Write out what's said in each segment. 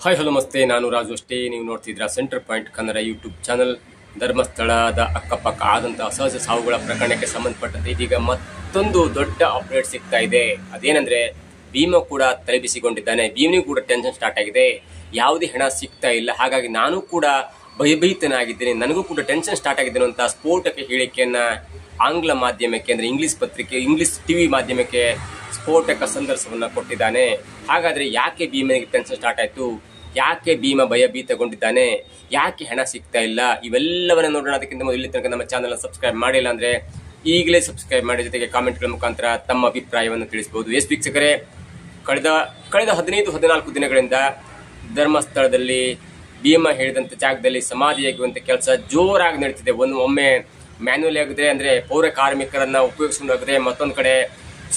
Hi hello ನಮಸ್ತೆ, ನಾನು ರಾಜು ಅಷ್ಟೇ. ನೀವು ನೋಡ್ತಿದ್ರ centre point Kannada YouTube channel. ಧರ್ಮಸ್ಥಳದ ಅಕ್ಕಪಕ್ಕ ಆದಂತಹ ಅಸಹಜ ಸಾವುಗಳ ಪ್ರಕರಣಕ್ಕೆ ಸಂಬಂಧಪಟ್ಟಂತೆ ಇದೀಗ ಮತ್ತೊಂದು ದೊಡ್ಡ ಅಪ್ಡೇಟ್ ಸಿಗ್ತಾ ಇದೆ. ಅದೇನಂದ್ರೆ ಭೀಮ ಕೂಡ ತಲೆಬಿಸಿಕೊಂಡಿದ್ದಾನೆ. ಭೀಮನಿಗೂ ಕೂಡ ಟೆನ್ಷನ್ ಸ್ಟಾರ್ಟ್ ಆಗಿದೆ. ಯಾವುದೇ ಹಣ ಸಿಗ್ತಾ ಇಲ್ಲ, ಹಾಗಾಗಿ ನಾನು ಕೂಡ ಭಯಭೀತನಾಗಿದ್ದೇನೆ, ನನಗೂ ಕೂಡ ಟೆನ್ಷನ್ ಸ್ಟಾರ್ಟ್ ಆಗಿದೆ ಅಂತ ಸ್ಫೋಟಕ ಹೇಳಿಕೆಯನ್ನ ಆಂಗ್ಲ ಮಾಧ್ಯಮಕ್ಕೆ ಅಂದ್ರೆ ಇಂಗ್ಲಿಷ್ ಪತ್ರಿಕೆ, ಇಂಗ್ಲಿಷ್ ಟಿವಿ ಮಾಧ್ಯಮಕ್ಕೆ ಸ್ಫೋಟಕ ಸಂದರ್ಶನವನ್ನು ಕೊಟ್ಟಿದ್ದಾನೆ. ಹಾಗಾದ್ರೆ ಯಾಕೆ ಭೀಮನಿಗೆ ಟೆನ್ಷನ್ ಸ್ಟಾರ್ಟ್ ಆಯ್ತು? ಯಾಕೆ ಭೀಮ ಭಯಭೀತಗೊಂಡಿದ್ದಾನೆ? ಯಾಕೆ ಹಣ ಸಿಗ್ತಾ ಇಲ್ಲ? ಇವೆಲ್ಲವನ್ನ ನೋಡೋಣ. ಅದಕ್ಕಿಂತ ಮೊದಲು ಇಲ್ಲಿ ತನಕ ನಮ್ಮ ಚಾನಲ್ ಸಬ್ಸ್ಕ್ರೈಬ್ ಮಾಡಿಲ್ಲ ಅಂದ್ರೆ ಈಗಲೇ ಸಬ್ಸ್ಕ್ರೈಬ್ ಮಾಡಿ, ಜೊತೆಗೆ ಕಾಮೆಂಟ್ಗಳ ಮುಖಾಂತರ ತಮ್ಮ ಅಭಿಪ್ರಾಯವನ್ನು ತಿಳಿಸಬಹುದು. ಎಸ್ ವೀಕ್ಷಕರೇ, ಕಳೆದ 15-14 ದಿನಗಳಿಂದ ಧರ್ಮಸ್ಥಳದಲ್ಲಿ ಭೀಮ ಹೇಳಿದಂತ ಜಾಗದಲ್ಲಿ ಸಮಾಧಿಯಾಗುವಂತ ಕೆಲಸ ಜೋರಾಗಿ ನಡೀತಿದೆ. ಒಮ್ಮೆ ಮ್ಯಾನ್ಯುವಲ್ ಆಗಿದೆ, ಅಂದ್ರೆ ಪೌರ ಕಾರ್ಮಿಕರನ್ನ ಉಪಯೋಗಿಸಿಕೊಂಡು ಆಗಿದೆ. ಮತ್ತೊಂದು ಕಡೆ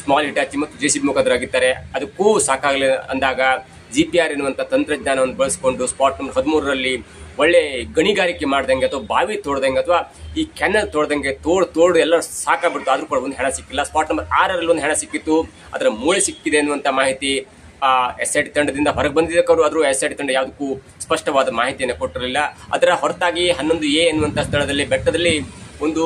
ಸ್ಮಾಲ್ ಹಿಟಾಚಿ ಮತ್ತು ಜೆಸಿಬಿ ಮುಖಾಂತರ ಆಗಿದ್ದಾರೆ. ಅದಕ್ಕೂ ಸಾಕಾಗಲಿ ಅಂದಾಗ GPR ಎನ್ನುವಂತ ತಂತ್ರಜ್ಞಾನವನ್ನು ಬಳಸಿಕೊಂಡು ಸ್ಪಾಟ್ ನಂಬರ್ 13ರಲ್ಲಿ ಒಳ್ಳೆ ಗಣಿಗಾರಿಕೆ ಮಾಡ್ದಂಗೆ ಅಥವಾ ಬಾವಿ ತೋಡ್ದಂಗೆ ಅಥವಾ ಈ ಕೆನಲ್ ತೋಡ್ದಂಗೆ ತೋಡು ಎಲ್ಲ ಸಾಕಾಗ್ಬಿಡ್ತು. ಆದ್ರೂ ಕೂಡ ಒಂದು ಹೆಣ ಸಿಕ್ಕಿಲ್ಲ. ಸ್ಪಾಟ್ ನಂಬರ್ 6ರಲ್ಲಿ ಒಂದು ಹೆಣ ಸಿಕ್ಕಿತ್ತು, ಅದರ ಮೂಳೆ ಸಿಕ್ಕಿದೆ ಅನ್ನುವಂತ ಮಾಹಿತಿ SIT ತಂಡದಿಂದ ಹೊರಗೆ ಬಂದಿದ್ದಕ್ಕವರು. ಆದ್ರೂ SIT ತಂಡ ಯಾವುದಕ್ಕೂ ಸ್ಪಷ್ಟವಾದ ಮಾಹಿತಿಯನ್ನು ಕೊಟ್ಟಿರಲಿಲ್ಲ. ಅದರ ಹೊರತಾಗಿ 11A ಎನ್ನುವಂತ ಸ್ಥಳದಲ್ಲಿ ಬೆಟ್ಟದಲ್ಲಿ ಒಂದು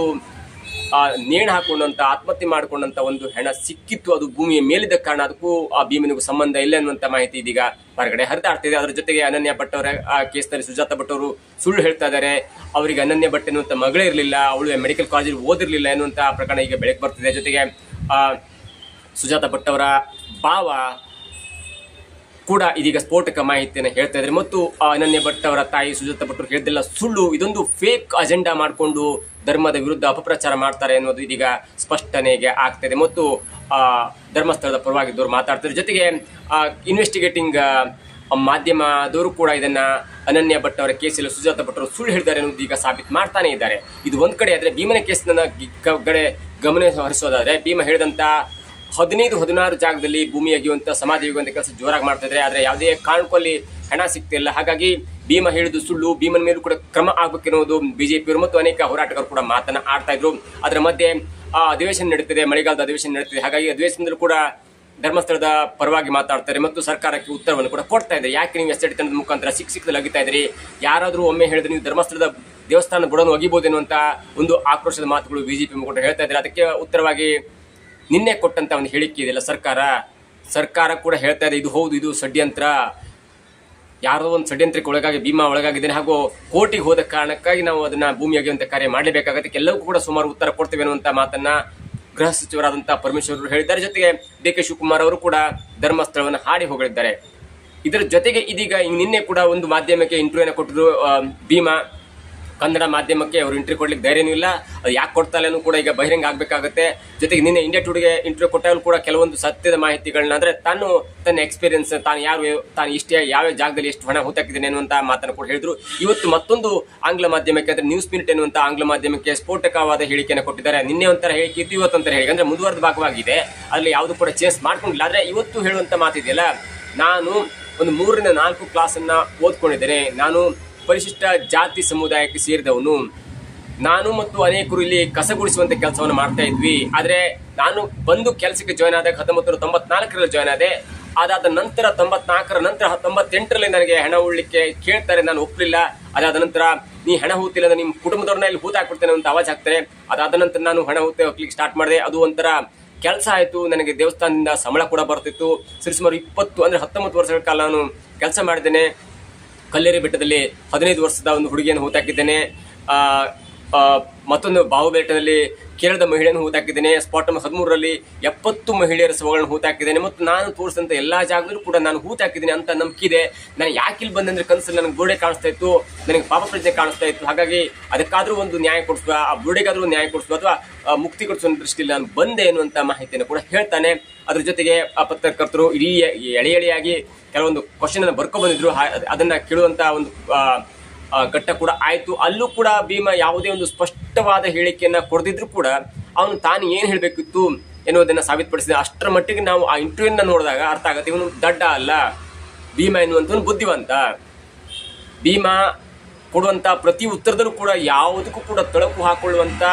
ನೇಣು ಹಾಕೊಂಡಂತ ಆತ್ಮಹತ್ಯೆ ಮಾಡಿಕೊಂಡಂತ ಒಂದು ಹೆಣ ಸಿಕ್ಕಿತ್ತು. ಅದು ಭೂಮಿಯ ಮೇಲಿದ್ದ ಕಾರಣ ಅದಕ್ಕೂ ಆ ಭೀಮನಿಗೂ ಸಂಬಂಧ ಇಲ್ಲ ಅನ್ನುವಂತ ಮಾಹಿತಿ ಇದೀಗ ಹೊರಗಡೆ ಹರಿದಾಡ್ತಿದೆ. ಅದರ ಜೊತೆಗೆ ಅನನ್ಯ ಭಟ್ ಅವರ ಆ ಕೇಸ್ನಲ್ಲಿ ಸುಜಾತ ಭಟ್ ಅವರು ಸುಳ್ಳು ಹೇಳ್ತಾ ಇದ್ದಾರೆ. ಅವರಿಗೆ ಅನನ್ಯ ಭಟ್ ಎನ್ನುವಂತ ಮಗಳೇ ಇರಲಿಲ್ಲ, ಅವಳು ಮೆಡಿಕಲ್ ಕಾಲೇಜಲ್ಲಿ ಓದಿರ್ಲಿಲ್ಲ ಎನ್ನುವಂತ ಪ್ರಕರಣ ಈಗ ಬೆಳಕು ಬರ್ತಿದೆ. ಜೊತೆಗೆ ಸುಜಾತ ಭಟ್ ಅವರ ಭಾವ ಕೂಡ ಇದೀಗ ಸ್ಫೋಟಕ ಮಾಹಿತಿಯನ್ನು ಹೇಳ್ತಾ ಇದ್ದಾರೆ. ಮತ್ತು ಅನನ್ಯ ಭಟ್ ಅವರ ತಾಯಿ ಸುಜಾತ ಭಟ್ ಅವರು ಹೇಳಿದ್ದೆಲ್ಲ ಸುಳ್ಳು, ಇದೊಂದು ಫೇಕ್ ಅಜೆಂಡಾ ಮಾಡಿಕೊಂಡು ಧರ್ಮದ ವಿರುದ್ಧ ಅಪಪ್ರಚಾರ ಮಾಡ್ತಾರೆ ಅನ್ನೋದು ಇದೀಗ ಸ್ಪಷ್ಟನೆಗೆ ಆಗ್ತದೆ. ಮತ್ತು ಧರ್ಮಸ್ಥಳದ ಪರವಾಗಿದ್ದವರು ಮಾತಾಡ್ತಾರೆ. ಜೊತೆಗೆ ಇನ್ವೆಸ್ಟಿಗೇಟಿಂಗ್ ಮಾಧ್ಯಮದವರು ಕೂಡ ಇದನ್ನ ಅನನ್ಯ ಭಟ್ ಅವರ ಕೇಸಲ್ಲಿ ಸುಜಾತ ಭಟ್ ಅವರು ಸುಳ್ಳು ಹೇಳಿದ್ದಾರೆ ಅನ್ನೋದು ಈಗ ಸಾಬೀತು ಮಾಡ್ತಾನೆ ಇದ್ದಾರೆ. ಇದು ಒಂದ್ ಕಡೆ ಆದ್ರೆ, ಭೀಮನ ಕೇಸ್ನ ಕಡೆ ಗಮನ ಹರಿಸೋದಾದ್ರೆ, ಭೀಮ ಹೇಳಿದಂತ 15-16 ಜಾಗದಲ್ಲಿ ಭೂಮಿ ಅಗಿಯುವಂತ ಸಮಾಧಿ ಅಗಿಯುವಂತ ಕೆಲಸ ಜೋರಾಗಿ ಮಾಡ್ತಾ ಇದ್ರೆ, ಆದ್ರೆ ಯಾವುದೇ ಕಾರಣಕ್ಕೂ ಅಲ್ಲಿ ಹಣ ಸಿಗ್ತಿಲ್ಲ. ಹಾಗಾಗಿ ಭೀಮ ಹೇಳಿದ್ದು ಸುಳ್ಳು, ಭೀಮನ ಮೇಲೂ ಕೂಡ ಕ್ರಮ ಆಗ್ಬೇಕೆನ್ನುವುದು ಬಿಜೆಪಿಯವರು ಮತ್ತು ಅನೇಕ ಹೋರಾಟಗಾರರು ಕೂಡ ಮಾತನ್ನ ಆಡ್ತಾ ಇದ್ರು. ಅದರ ಮಧ್ಯೆ ಅಧಿವೇಶನ ನಡೀತಿದೆ, ಮಳೆಗಾಲದ ಅಧಿವೇಶನ ನಡೀತಿದೆ. ಹಾಗಾಗಿ ಅಧಿವೇಶನದಲ್ಲೂ ಕೂಡ ಧರ್ಮಸ್ಥಳದ ಪರವಾಗಿ ಮಾತಾಡ್ತಾರೆ ಮತ್ತು ಸರ್ಕಾರಕ್ಕೆ ಉತ್ತರವನ್ನು ಕೂಡ ಕೊಡ್ತಾ ಇದೆ. ಯಾಕೆ ನೀವು SIT ತಂಡದ ಮುಖಾಂತರ ಸಿಕ್ಕದಲ್ಲಿ ಅಗಿತಾ ಇದ್ರಿ? ಯಾರಾದ್ರೂ ಒಮ್ಮೆ ಹೇಳಿದ್ರೆ ನೀವು ಧರ್ಮಸ್ಥಳದ ದೇವಸ್ಥಾನದ ಬುಡನ್ನು ಅಗಿಬಹುದು ಎನ್ನುವಂತ ಒಂದು ಆಕ್ರೋಶದ ಮಾತುಗಳು ಬಿಜೆಪಿ ಮುಖಂಡರು ಹೇಳ್ತಾ ಇದ್ದಾರೆ. ಅದಕ್ಕೆ ಉತ್ತರವಾಗಿ ನಿನ್ನೆ ಕೊಟ್ಟಂತ ಒಂದು ಹೇಳಿಕೆ ಇದೆಯಲ್ಲ, ಸರ್ಕಾರ ಕೂಡ ಹೇಳ್ತಾ ಇದೆ ಇದು ಹೌದು, ಇದು ಷಡ್ಯಂತ್ರ, ಯಾರೋ ಒಂದು ಷಡ್ಯಂತ್ರಕ್ಕೆ ಒಳಗಾಗಿ ಭೀಮಾ ಒಳಗಾಗಿದ್ದೇನೆ, ಹಾಗೂ ಕೋರ್ಟಿಗೆ ಹೋದ ಕಾರಣಕ್ಕಾಗಿ ನಾವು ಅದನ್ನ ಭೂಮಿ ಅಗೆಯುವಂತ ಕಾರ್ಯ ಮಾಡಲೇಬೇಕಾಗುತ್ತೆ, ಎಲ್ಲವೂ ಕೂಡ ಸುಮಾರು ಉತ್ತರ ಕೊಡ್ತೇವೆ ಅನ್ನುವಂತ ಮಾತನ್ನ ಗೃಹ ಸಚಿವರಾದಂತಹ ಪರಮೇಶ್ವರ್ ಹೇಳಿದ್ದಾರೆ. ಜೊತೆಗೆ DK ಶಿವಕುಮಾರ್ ಅವರು ಕೂಡ ಧರ್ಮಸ್ಥಳವನ್ನು ಹಾಡಿ ಹೋಗಲಿದ್ದಾರೆ. ಇದರ ಜೊತೆಗೆ ಇದೀಗ ನಿನ್ನೆ ಕೂಡ ಒಂದು ಮಾಧ್ಯಮಕ್ಕೆ ಇಂಟರ್ವ್ಯೂನ ಕೊಟ್ಟಿದ್ರು ಭೀಮಾ. ಕನ್ನಡ ಮಾಧ್ಯಮಕ್ಕೆ ಅವರು ಇಂಟರ್ವ್ಯೂ ಕೊಡ್ಲಿಕ್ಕೆ ಧೈರ್ಯನೂ ಇಲ್ಲ, ಅದು ಯಾಕೆ ಕೊಡ್ತಾ ಇಲ್ಲ ಕೂಡ ಈಗ ಬಹಿರಂಗ ಆಗ್ಬೇಕಾಗುತ್ತೆ. ಜೊತೆಗೆ ನಿನ್ನೆ ಇಂಡಿಯಾ ಟುಡೆಗೆ ಇಂಟರ್ವ್ಯೂ ಕೊಟ್ಟಾಗಲೂ ಕೂಡ ಕೆಲವೊಂದು ಸತ್ಯದ ಮಾಹಿತಿಗಳನ್ನ, ಅಂದ್ರೆ ತನ್ನ ಎಕ್ಸ್ಪೀರಿಯನ್ಸ್, ತಾನು ಯಾವ ಜಾಗದಲ್ಲಿ ಎಷ್ಟು ಹಣ ಹೂತಾಕಿದ್ದೇನೆ ಅನ್ನುವಂತ ಮಾತನ್ನು ಕೂಡ ಹೇಳಿದ್ರು. ಇವತ್ತು ಮತ್ತೊಂದು ಆಂಗ್ಲ ಮಾಧ್ಯಮಕ್ಕೆ, ಅಂದ್ರೆ ನ್ಯೂಸ್ ಮಿನಿಟ್ ಎನ್ನುವಂತ ಆಂಗ್ಲ ಮಾಧ್ಯಮಕ್ಕೆ ಸ್ಫೋಟಕವಾದ ಹೇಳಿಕೆಯನ್ನು ಕೊಟ್ಟಿದ್ದಾರೆ. ನಿನ್ನೆ ಒಂಥರ ಹೇಳಿಕೆ ಇತ್ತು, ಇವತ್ತೊಂಥರ ಹೇಳಿಕೆ, ಅಂದ್ರೆ ಮುಂದುವರೆದ ಭಾಗವಾಗಿದೆ, ಅಲ್ಲಿ ಯಾವುದು ಕೂಡ ಚೇಂಜ್ ಮಾಡ್ಕೊಂಡಿಲ್ಲ. ಆದ್ರೆ ಇವತ್ತು ಹೇಳುವಂತ ಮಾತಿದೆಯಲ್ಲ, ನಾನು ಒಂದು 3-4 ಕ್ಲಾಸನ್ನ ಓದ್ಕೊಂಡಿದ್ದೇನೆ, ನಾನು ಪರಿಶಿಷ್ಟ ಜಾತಿ ಸಮುದಾಯಕ್ಕೆ ಸೇರಿದವನು, ನಾನು ಮತ್ತು ಅನೇಕರು ಇಲ್ಲಿ ಕಸ ಗುಡಿಸುವಂತ ಕೆಲಸವನ್ನು ಮಾಡ್ತಾ ಇದ್ವಿ. ಆದ್ರೆ ನಾನು ಬಂದು ಕೆಲಸಕ್ಕೆ ಜಾಯ್ನ್ ಆದಾಗ 1994ರಲ್ಲಿ ಜಾಯ್ನ್ ಆದೆ. ಅದಾದ ನಂತರ 94ರ ನಂತರ 98ರಲ್ಲಿ ನನಗೆ ಹಣ ಉಳ್ಳಿಕ್ಕೆ ಕೇಳ್ತಾರೆ, ನಾನು ಒಪ್ಪಲಿಲ್ಲ. ಅದಾದ ನಂತರ ನೀ ಹಣ ಹೂತಿಲ್ಲ, ನಿಮ್ಮ ಕುಟುಂಬದವ್ರನ್ನ ಇಲ್ಲಿ ಹೂತ ಹಾಕ್ಬಿಡ್ತೇನೆ ಅಂತ ಆವಾಜ್ ಹಾಕ್ತಾರೆ. ಅದಾದ ನಂತರ ನಾನು ಹಣ ಹೋಗ್ಲಿಕ್ಕೆ ಸ್ಟಾರ್ಟ್ ಮಾಡಿದೆ. ಅದು ಒಂಥರ ಕೆಲಸ ಆಯ್ತು. ನನಗೆ ದೇವಸ್ಥಾನದಿಂದ ಸಂಬಳ ಕೂಡ ಬರ್ತಿತ್ತು. ಸರಿಸುಮಾರು 19 ವರ್ಷಗಳ ಕಾಲ ನಾನು ಕೆಲಸ ಮಾಡಿದ್ದೇನೆ. ಕಲ್ಲೇರಿ ಬೆಟ್ಟದಲ್ಲಿ 15 ವರ್ಷದ ಒಂದು ಹುಡುಗಿಯನ್ನು ಹೂತಾಕಿದ್ದೇನೆ. ಮತ್ತೊಂದು ಬಾವುಬೆಟ್ಟದಲ್ಲಿ ಕೇರಳದ ಮಹಿಳೆಯನ್ನು ಹೂತಾಕಿದ್ದೇನೆ. ಸ್ಪಾಟ್ ನಂಬರ್ 13ರಲ್ಲಿ 70 ಮಹಿಳೆಯರ ಶವಗಳನ್ನು ಹೂತಾಕಿದ್ದೇನೆ. ಮತ್ತು ನಾನು ತೋರಿಸಿದಂತ ಎಲ್ಲಾ ಜಾಗದಲ್ಲೂ ಕೂಡ ನಾನು ಹೂತಾಕಿದ್ದೇನೆ ಅಂತ ನಂಬಿಕೆ. ನಾನು ಯಾಕೆ ಇಲ್ಲಿ ಬಂದಂದ್ರೆ, ಕನಸಲ್ಲಿ ನನಗೆ ಗೋಡೆ ಕಾಣಿಸ್ತಾ ಇತ್ತು, ನನಗೆ ಪಾಪ ಪ್ರಜ್ಞೆ ಕಾಣಿಸ್ತಾ ಇತ್ತು. ಹಾಗಾಗಿ ಅದಕ್ಕಾದ್ರೂ ಒಂದು ನ್ಯಾಯ ಕೊಡಿಸುವ, ಆ ಗೋಡೆಗಾದ್ರೂ ನ್ಯಾಯ ಕೊಡಿಸುವ ಅಥವಾ ಮುಕ್ತಿ ಕೊಡಿಸುವ ದೃಷ್ಟಿಯಲ್ಲಿ ನಾನು ಬಂದೆ ಎನ್ನುವಂತ ಮಾಹಿತಿಯನ್ನು ಕೂಡ ಹೇಳ್ತಾನೆ. ಅದ್ರ ಜೊತೆಗೆ ಆ ಪತ್ರಕರ್ತರು ಇಡೀ ಎಳೆಯಾಗಿ ಕೆಲವೊಂದು ಕ್ವಶನ್ ಅನ್ನು ಬರ್ಕೊ ಬಂದಿದ್ರು, ಅದನ್ನ ಕೇಳುವಂತ ಒಂದು ಘಟ್ಟ ಕೂಡ ಆಯ್ತು. ಅಲ್ಲೂ ಕೂಡ ಭೀಮ ಯಾವುದೇ ಒಂದು ಸ್ಪಷ್ಟವಾದ ಹೇಳಿಕೆಯನ್ನ ಕೊಡದಿದ್ರು ಕೂಡ ಅವನು ತಾನು ಏನ್ ಹೇಳ್ಬೇಕಿತ್ತು ಎನ್ನುವುದನ್ನ ಸಾಬೀತುಪಡಿಸಿದ. ಅಷ್ಟರ ಮಟ್ಟಿಗೆ ನಾವು ಆ ಇಂಟರ್ವ್ಯೂನ ನೋಡಿದಾಗ ಅರ್ಥ ಆಗುತ್ತೆ, ಇವನು ದಡ್ಡ ಅಲ್ಲ, ಭೀಮ ಎನ್ನುವಂತ ಬುದ್ಧಿವಂತ. ಭೀಮ ಕೊಡುವಂತ ಪ್ರತಿ ಉತ್ತರದಲ್ಲೂ ಕೂಡ ಯಾವುದಕ್ಕೂ ಕೂಡ ತಳಕು ಹಾಕೊಳ್ಳುವಂತ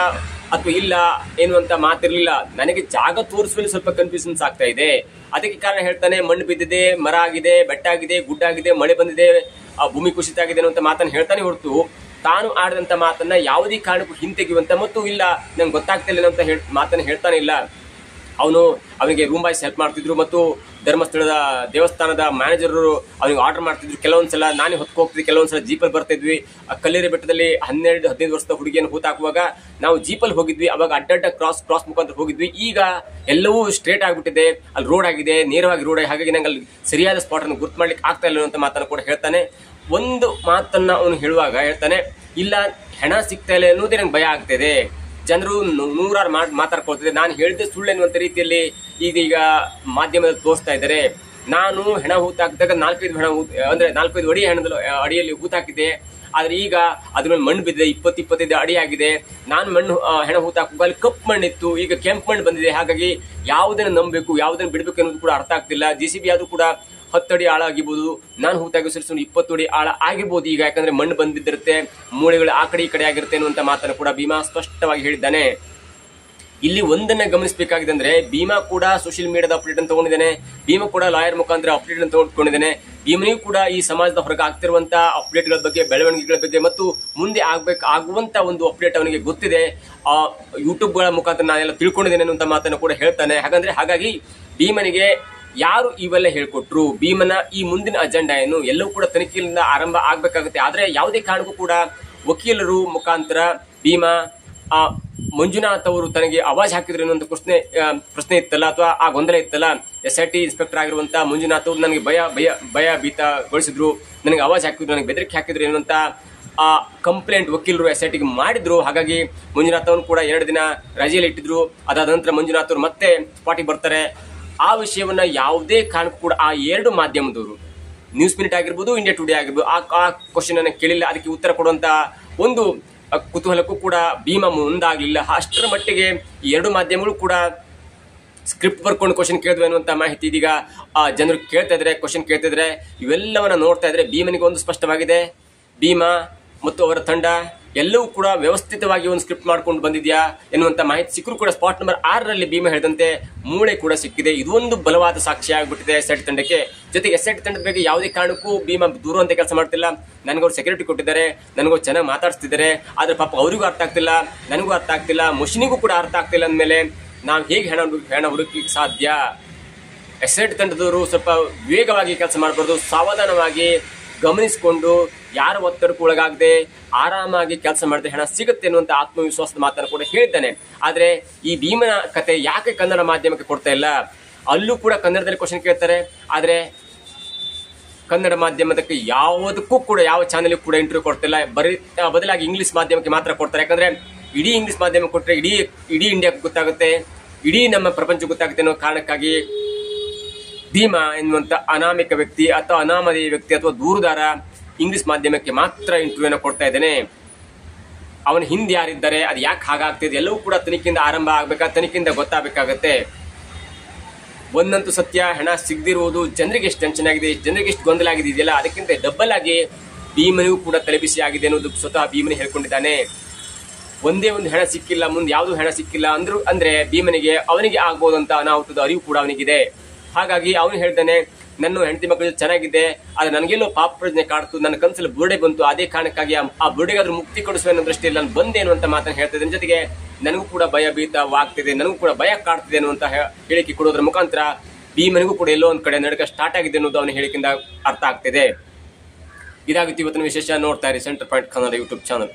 ಅಥವಾ ಇಲ್ಲ ಎನ್ನುವಂತ ಮಾತಿರ್ಲಿಲ್ಲ. ನನಗೆ ಜಾಗ ತೋರಿಸುವಲ್ಲಿ ಸ್ವಲ್ಪ ಕನ್ಫ್ಯೂಷನ್ಸ್ ಆಗ್ತಾ ಇದೆ. ಅದಕ್ಕೆ ಕಾರಣ ಹೇಳ್ತಾನೆ, ಮಣ್ಣು ಬಿದ್ದಿದೆ, ಮರ ಆಗಿದೆ, ಬೆಟ್ಟ ಆಗಿದೆ, ಗುಡ್ಡ ಆಗಿದೆ, ಮಳೆ ಬಂದಿದೆ, ಭೂಮಿ ಕುಸಿತ ಆಗಿದೆ ಅನ್ನುವಂತ ಮಾತನ್ನು ಹೇಳ್ತಾನೆ ಹೊರತು ತಾನು ಆಡಿದಂತ ಮಾತನ್ನ ಯಾವುದೇ ಕಾರಣಕ್ಕೂ ಹಿಂತೆಗೆಯುವಂತ ಮತ್ತು ಇಲ್ಲ ನಂಗೆ ಗೊತ್ತಾಗ್ತಿಲ್ಲ ಅಂತ ಮಾತನ್ನ ಹೇಳ್ತಾನೆ ಇಲ್ಲ. ಅವನಿಗೆ ರೂಮ್ ಬಾಯ್ಸ್ ಹೆಲ್ಪ್ ಮಾಡ್ತಿದ್ರು ಮತ್ತು ಧರ್ಮಸ್ಥಳದ ದೇವಸ್ಥಾನದ ಮ್ಯಾನೇಜರ್ ಅವನಿಗೆ ಆರ್ಡರ್ ಮಾಡ್ತಿದ್ರು. ಕೆಲವೊಂದ್ಸಲ ನಾನೇ ಹೊತ್ಕೊ ಹೋಗ್ತಿದ್ವಿ, ಕೆಲವೊಂದ್ಸಲ ಜೀಪಲ್ಲಿ ಬರ್ತಿದ್ವಿ. ಕಲ್ಲೇರಿ ಬೆಟ್ಟದಲ್ಲಿ 12-15 ವರ್ಷದ ಹುಡುಗಿಯನ್ನು ಹೂತಾಕುವಾಗ ನಾವು ಜೀಪಲ್ಲಿ ಹೋಗಿದ್ವಿ. ಅವಾಗ ಅಡ್ಡಡ್ಡ ಕ್ರಾಸ್ ಮುಖಾಂತರ ಹೋಗಿದ್ವಿ. ಈಗ ಎಲ್ಲವೂ ಸ್ಟ್ರೇಟ್ ಆಗ್ಬಿಟ್ಟಿದೆ, ಅಲ್ಲಿ ರೋಡ್ ಆಗಿದೆ, ನೇರವಾಗಿ ರೋಡ್ ಆಗಿ, ಹಾಗಾಗಿ ನಂಗೆ ಅಲ್ಲಿ ಸರಿಯಾದ ಸ್ಪಾಟ್ ಅನ್ನು ಗುರ್ತು ಮಾಡ್ಲಿಕ್ಕೆ ಆಗ್ತಾ ಇಲ್ಲ ಅಂತ ಮಾತನ್ನು ಕೂಡ ಹೇಳ್ತಾನೆ. ಒಂದು ಮಾತನ್ನ ಅವನು ಹೇಳುವಾಗ ಹೇಳ್ತಾನೆ, ಇಲ್ಲ ಹೆಣ ಸಿಗ್ತಾ ಇಲ್ಲ ಅನ್ನೋದೇ ನಂಗೆ ಭಯ ಆಗ್ತಿದೆ, ಜನರು ನೂರಾರು ಮಾತಾಡ್ಕೊಳ್ತಿದೆ, ನಾನು ಹೇಳಿದೆ ಸುಳ್ಳು ಎನ್ನುವಂತ ರೀತಿಯಲ್ಲಿ ಈಗ ಮಾಧ್ಯಮದಲ್ಲಿ ತೋರಿಸ್ತಾ ಇದ್ದಾರೆ. ನಾನು ಹೆಣ ಹೂತಾಕಿದಾಗ 4-5 ಅಡಿ ಅಡಿಯಲ್ಲಿ ಹೂತಾಕಿದ್ದೆ, ಆದ್ರೆ ಈಗ ಅದ್ರ ಮೇಲೆ ಮಣ್ಣು ಬಿದ್ದಿದೆ, 20-25 ಅಡಿ ಆಗಿದೆ. ನಾನು ಹೆಣ ಹೂತಾಕುವಾಗ ಅಲ್ಲಿ ಕಪ್ಪು ಮಣ್ಣಿತ್ತು, ಈಗ ಕೆಂಪು ಮಣ್ಣು ಬಂದಿದೆ. ಹಾಗಾಗಿ ಯಾವುದನ್ನು ನಂಬಬೇಕು, ಯಾವುದನ್ನು ಬಿಡಬೇಕು ಅನ್ನೋದು ಕೂಡ ಅರ್ಥ ಆಗ್ತಿಲ್ಲ. JCB ಆದ್ರೂ ಕೂಡ 10 ಅಡಿ ಆಳ ಆಗಿರ್ಬೋದು, ನಾನು ಹೂತಾಗಿ ಸೇರಿಸೋದು 20 ಅಡಿ ಆಳ ಆಗಿರ್ಬೋದು ಈಗ, ಯಾಕಂದ್ರೆ ಮಣ್ಣು ಬಂದಿದ್ದಿರುತ್ತೆ, ಮೂಳೆಗಳು ಆ ಕಡೆ ಈ ಕಡೆ ಆಗಿರುತ್ತೆ ಅನ್ನುವಂತ ಮಾತನ್ನು ಕೂಡ ಭೀಮಾ ಸ್ಪಷ್ಟವಾಗಿ ಹೇಳಿದ್ದಾನೆ. ಇಲ್ಲಿ ಒಂದನ್ನ ಗಮನಿಸಬೇಕಾಗಿದೆ ಅಂದ್ರೆ, ಭೀಮಾ ಕೂಡ ಸೋಷಿಯಲ್ ಮೀಡಿಯಾದ ಅಪ್ಡೇಟ್ ಅನ್ನು ತಗೊಂಡಿದ್ದಾನೆ, ಭೀಮಾ ಕೂಡ ಲಾಯರ್ ಮುಖಾಂತರ ಅಪ್ಡೇಟ್ ಅನ್ನು ತಗೊಂಡಿದ್ದಾನೆ. ಭೀಮನಿಗೂ ಕೂಡ ಈ ಸಮಾಜದ ಹೊರಗೆ ಆಗ್ತಿರುವಂತ ಅಪ್ಡೇಟ್ಗಳ ಬಗ್ಗೆ, ಬೆಳವಣಿಗೆಗಳ ಬಗ್ಗೆ ಮತ್ತು ಮುಂದೆ ಆಗುವಂತ ಒಂದು ಅಪ್ಡೇಟ್ ಅವನಿಗೆ ಗೊತ್ತಿದೆ. ಯೂಟ್ಯೂಬ್ಗಳ ಮುಖಾಂತರ ನಾನೆಲ್ಲ ತಿಳ್ಕೊಂಡಿದ್ದೇನೆ ಅನ್ನುವಂತ ಮಾತನ್ನು ಕೂಡ ಹೇಳ್ತಾನೆ. ಹಾಗಾಗಿ ಭೀಮನಿಗೆ ಯಾರು ಇವೆಲ್ಲ ಹೇಳ್ಕೊಟ್ರು, ಭೀಮನ ಈ ಮುಂದಿನ ಅಜೆಂಡಾ ಏನು, ಎಲ್ಲವೂ ಕೂಡ ತನಿಖೆಯಿಂದ ಆರಂಭ ಆಗ್ಬೇಕಾಗುತ್ತೆ. ಆದ್ರೆ ಯಾವುದೇ ಕಾರಣಕ್ಕೂ ಕೂಡ ವಕೀಲರು ಮುಖಾಂತರ ಭೀಮಾ ಮಂಜುನಾಥ್ ಅವರು ತನಗೆ ಅವಾಜ್ ಹಾಕಿದ್ರು ಅನ್ನುವಂತ ಪ್ರಶ್ನೆ ಇತ್ತಲ್ಲ, ಅಥವಾ ಆ ಗೊಂದಲ ಇತ್ತಲ್ಲ. SIT ಇನ್ಸ್ಪೆಕ್ಟರ್ ಆಗಿರುವಂತ ಮಂಜುನಾಥ್ ಅವರು ನನಗೆ ಭಯ ಭೀತಗೊಳಿಸಿದ್ರು, ನನಗೆ ಅವಾಜ್ ಹಾಕಿದ್ರು, ನನಗೆ ಬೆದರಿಕೆ ಹಾಕಿದ್ರು ಎನ್ನುವಂತ ಕಂಪ್ಲೇಂಟ್ ವಕೀಲರು SITಗೆ ಮಾಡಿದ್ರು. ಹಾಗಾಗಿ ಮಂಜುನಾಥ್ ಅವರು ಕೂಡ 2 ದಿನ ರಜೆಯಲ್ಲಿ ಇಟ್ಟಿದ್ರು. ಅದಾದ ನಂತರ ಮಂಜುನಾಥ್ ಅವರು ಮತ್ತೆ ಸ್ಪಾಟಿಗೆ ಬರ್ತಾರೆ. ಆ ವಿಷಯವನ್ನ ಯಾವುದೇ ಕಾರಣಕ್ಕೂ ಕೂಡ ಆ 2 ಮಾಧ್ಯಮದವರು, ನ್ಯೂಸ್ ಮಿನಿಟ್ ಆಗಿರ್ಬೋದು, ಇಂಡಿಯಾ ಟುಡೇ ಆಗಿರ್ಬೋದು, ಆ ಕ್ವಶನ್ ಅನ್ನ ಕೇಳಿಲ್ಲ. ಅದಕ್ಕೆ ಉತ್ತರ ಕೊಡುವಂತ ಒಂದು ಕುತೂಹಲಕ್ಕೂ ಕೂಡ ಭೀಮಾ ಮುಂದಾಗ್ಲಿಲ್ಲ. ಅಷ್ಟರ ಮಟ್ಟಿಗೆ ಈ 2 ಮಾಧ್ಯಮಗಳು ಕೂಡ ಸ್ಕ್ರಿಪ್ಟ್ ಬರ್ಕೊಂಡು ಕ್ವಶನ್ ಕೇಳಿದ್ವಿ ಅನ್ನುವಂತ ಮಾಹಿತಿ ಇದೀಗ ಜನರು ಕೇಳ್ತಾ ಇದ್ರೆ, ಕ್ವಶನ್ ಕೇಳ್ತಾ ಇದ್ರೆ. ಇವೆಲ್ಲವನ್ನ ನೋಡ್ತಾ ಇದ್ರೆ ಭೀಮನಿಗೆ ಒಂದು ಸ್ಪಷ್ಟವಾಗಿದೆ, ಭೀಮಾ ಮತ್ತು ಅವರ ತಂಡ ಎಲ್ಲವೂ ಕೂಡ ವ್ಯವಸ್ಥಿತವಾಗಿ ಒಂದು ಸ್ಕ್ರಿಪ್ಟ್ ಮಾಡ್ಕೊಂಡು ಬಂದಿದ್ಯಾ ಎನ್ನುವಂತ ಮಾಹಿತಿ ಸಿಕ್ಕರೂ ಕೂಡ ಸ್ಪಾಟ್ ನಂಬರ್ 6ರಲ್ಲಿ ಭೀಮಾ ಹೇಳಿದಂತೆ ಮೂಳೆ ಕೂಡ ಸಿಕ್ಕಿದೆ. ಇದೊಂದು ಬಲವಾದ ಸಾಕ್ಷಿ ಆಗಿಬಿಟ್ಟಿದೆ SIT ತಂಡಕ್ಕೆ. ಜೊತೆಗೆ SIT ತಂಡದ ಬಗ್ಗೆ ಯಾವುದೇ ಕಾರಣಕ್ಕೂ ಭೀಮಾ ದೂರುವಂತ ಕೆಲಸ ಮಾಡ್ತಿಲ್ಲ. ನನಗವ್ರು ಸೆಕ್ಯೂರಿಟಿ ಕೊಟ್ಟಿದ್ದಾರೆ, ನನಗೂ ಚೆನ್ನಾಗಿ ಮಾತಾಡ್ತಿದ್ದಾರೆ, ಆದ್ರೆ ಪಾಪ ಅವರಿಗೂ ಅರ್ಥ ಆಗ್ತಿಲ್ಲ, ನನಗೂ ಅರ್ಥ ಆಗ್ತಿಲ್ಲ, ಮಷಿನಿಗೂ ಕೂಡ ಅರ್ಥ ಆಗ್ತಿಲ್ಲ ಅಂದಮೇಲೆ ನಾವು ಹೇಗೆ ಹೆಣ ಹುಡುಕ್ಲಿಕ್ಕೆ ಸಾಧ್ಯ? SIT ತಂಡದವರು ಸ್ವಲ್ಪ ವೇಗವಾಗಿ ಕೆಲಸ ಮಾಡಬಾರ್ದು, ಸಾವಧಾನವಾಗಿ ಗಮನಿಸಿಕೊಂಡು ಯಾರ ಒತ್ತಡಕ್ಕೂ ಒಳಗಾಗದೆ ಆರಾಮಾಗಿ ಕೆಲಸ ಮಾಡಿದ್ರೆ ಹೆಣ ಸಿಗುತ್ತೆ ಅನ್ನುವಂತ ಆತ್ಮವಿಶ್ವಾಸದ ಮಾತನ್ನು ಕೂಡ ಹೇಳಿದ್ದಾನೆ. ಆದ್ರೆ ಈ ಭೀಮನ ಕತೆ ಯಾಕೆ ಕನ್ನಡ ಮಾಧ್ಯಮಕ್ಕೆ ಕೊಡ್ತಾ ಇಲ್ಲ? ಅಲ್ಲೂ ಕೂಡ ಕನ್ನಡದಲ್ಲಿ ಕ್ವಶನ್ ಕೇಳ್ತಾರೆ, ಆದ್ರೆ ಕನ್ನಡ ಮಾಧ್ಯಮದಕ್ಕೆ ಯಾವುದಕ್ಕೂ ಕೂಡ ಯಾವ ಚಾನೆಲ್ ಕೂಡ ಇಂಟರ್ವ್ಯೂ ಕೊಡ್ತಿಲ್ಲ. ಬದಲಾಗಿ ಇಂಗ್ಲಿಷ್ ಮಾಧ್ಯಮಕ್ಕೆ ಮಾತ್ರ ಕೊಡ್ತಾರೆ. ಯಾಕಂದ್ರೆ ಇಡೀ ಇಂಗ್ಲಿಷ್ ಮಾಧ್ಯಮ ಕೊಟ್ಟರೆ ಇಡೀ ಇಂಡಿಯಾಕ್ಕೆ ಗೊತ್ತಾಗುತ್ತೆ, ಇಡೀ ನಮ್ಮ ಪ್ರಪಂಚ ಗೊತ್ತಾಗುತ್ತೆ ಅನ್ನೋ ಕಾರಣಕ್ಕಾಗಿ ಭೀಮಾ ಎನ್ನುವಂತ ಅನಾಮಿಕ ವ್ಯಕ್ತಿ ಅಥವಾ ಅನಾಮಧೇಯ ವ್ಯಕ್ತಿ ಅಥವಾ ದೂರುದಾರ ಇಂಗ್ಲಿಷ್ ಮಾಧ್ಯಮಕ್ಕೆ ಮಾತ್ರ ಇಂಟರ್ವ್ಯೂನ ಕೊಡ್ತಾ ಇದ್ದೇನೆ. ಅವನ ಹಿಂದೆ ಯಾರಿದ್ದಾರೆ, ಅದು ಯಾಕೆ ಹಾಗಾಗ್ತಿದೆ, ಎಲ್ಲವೂ ಕೂಡ ತನಿಖೆಯಿಂದ ಆರಂಭ ಆಗ್ಬೇಕಾ, ತನಿಖೆಯಿಂದ ಗೊತ್ತಾಗಬೇಕಾಗತ್ತೆ. ಒಂದಂತೂ ಸತ್ಯ, ಹೆಣ ಸಿಗದಿರುವುದು ಜನರಿಗೆ ಎಷ್ಟು ಟೆನ್ಷನ್ ಆಗಿದೆ, ಜನರಿಗೆ ಎಷ್ಟು ಗೊಂದಲ ಆಗಿದೆ ಇದೆಯಲ್ಲ, ಅದಕ್ಕಿಂತ ಡಬ್ಬಲ್ ಆಗಿ ಭೀಮನಿಗೂ ಕೂಡ ತಲೆಬಿಸಿ ಆಗಿದೆ ಅನ್ನೋದು ಸ್ವತಃ ಭೀಮನಿ ಹೇಳ್ಕೊಂಡಿದ್ದಾನೆ. ಒಂದೇ ಒಂದು ಹೆಣ ಸಿಕ್ಕಿಲ್ಲ, ಮುಂದೆ ಯಾವುದು ಹೆಣ ಸಿಕ್ಕಿಲ್ಲ ಅಂದ್ರೆ ಭೀಮನಿಗೆ ಅವನಿಗೆ ಆಗ್ಬೋದಂತ ಅನಾಹುತದ ಅರಿವು ಕೂಡ ಅವನಿಗಿದೆ. ಹಾಗಾಗಿ ಅವನು ಹೇಳ್ತಾನೆ, ನನ್ನ ಹೆಂಡತಿ ಮಕ್ಕಳು ಚೆನ್ನಾಗಿದೆ, ಆದ್ರೆ ನನಗೆಲ್ಲೋ ಪಾಪ ಪ್ರಜ್ಞೆ ಕಾಡ್ತು, ನನ್ನ ಕನಸಲ್ಲಿ ಬುರುಡೆ ಬಂತು, ಅದೇ ಕಾರಣಕ್ಕಾಗಿ ಆ ಬುರುಡೆಗಾದ್ರೂ ಮುಕ್ತಿ ಕೊಡಿಸುವ ಅನ್ನೋ ದೃಷ್ಟಿಯಲ್ಲಿ ನಾನು ಬಂದೆ ಅನ್ನುವಂತ ಮಾತನ್ನು ಹೇಳ್ತಾ ಇದ್ದೇನೆ. ಜೊತೆಗೆ ನನಗೂ ಕೂಡ ಭಯ ಭೀತವಾಗ್ತಿದೆ, ನನಗೂ ಕೂಡ ಭಯ ಕಾಡ್ತಿದೆ ಅನ್ನುವಂತ ಹೇಳಿಕೆ ಕೊಡೋದ್ರ ಮುಖಾಂತರ ಭೀಮನಿಗೂ ಕೂಡ ಎಲ್ಲೋ ಒಂದ್ ಕಡೆ ನಡುಕ ಸ್ಟಾರ್ಟ್ ಆಗಿದೆ ಅನ್ನೋದು ಅವನ ಹೇಳಿಕೆಯಿಂದ ಅರ್ಥ ಆಗ್ತಿದೆ. ಇದಾಗಿತ್ತು ಇವತ್ತಿನ ವಿಶೇಷ. ನೋಡ್ತಾ ಇರಿ centre point Kannada YouTube channel.